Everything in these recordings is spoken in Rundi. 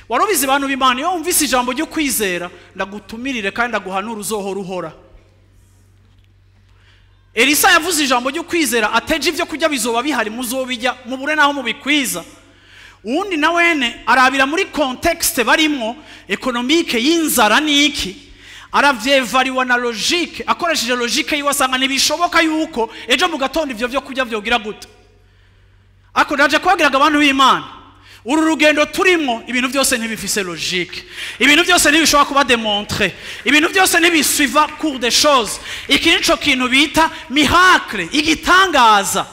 warubizi bantu b'Imana iyo umvise ijambo ryo kwizera ndagutumirire kandi ndaguhanura uzohora uhora. Elisa yavuze ijambo ryo kwizera ateje ivyo kurya bizoba bihari muzobijya mubure naho mubikwiza. Undi na wene arabira muri context barimo economique y'inzara niki aravyevariwa na logique akoresheje logique yiwasanga nibishoboka yuko ejo mu gatondo ivyo kurya vyogira gute. Ako ndaje kwagiraga abantu b'Imana uru rugendo turimo ibintu byose ntibifise logique, ibintu byose ntibishobora kuba démontrer, ibintu byose ntibisuiva cours des choses. Iki nico kintu bita miracle, igitangaza.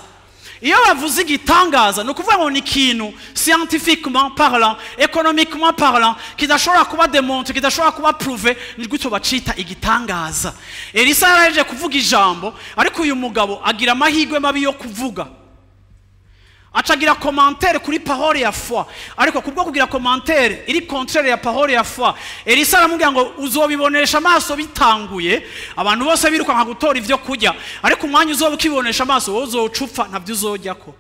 Iyo bavuze igitangaza no kuvuga ngo ni kintu scientifiquement parlant, économiquement parlant kidashobora kuba démontrer, kidashobora kuba prouver, ni gutyo bacita igitangaza. Elisa yaraje kuvuga ijambo ariko uyu mugabo agira amahirwe mabi yo kuvuga. Achagira commentaire kuri parole ya foi ariko kubwo kugira commentaire iri contraire ya parole ya foi Elisa aramubwira ngo uzobibonesha amaso bitanguye abantu bose biruka nka gutora ivyo kurya ariko umwanya uzobukibonesha amaso wowe uzocupfa ntabyo uzojyako.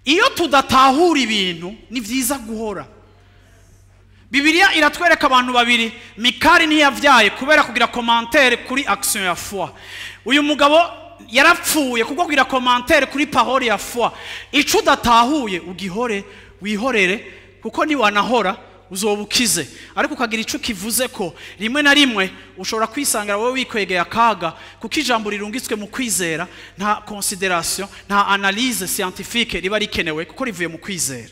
Iyo tudatahura ibintu ni vyiza guhora. Bibiliya iratwereka abantu babiri Mikali ntiyavyaye kubera kugira commentaire kuri action ya foi. Uyu mugabo yarapfuye kubwo kugira commentaire kuri parole ya foi. Ico udatahuye ugihore wihorere kuko ni wanahora uzobukize ariko ukagira ico kivuze ko rimwe na rimwe ushobora kwisangira wowe wikwegeye akaga kuko ijambo rirungitswe mu kwizera nta consideration nta analyse scientifique riba rikenewe kuko rivuye mu kwizera.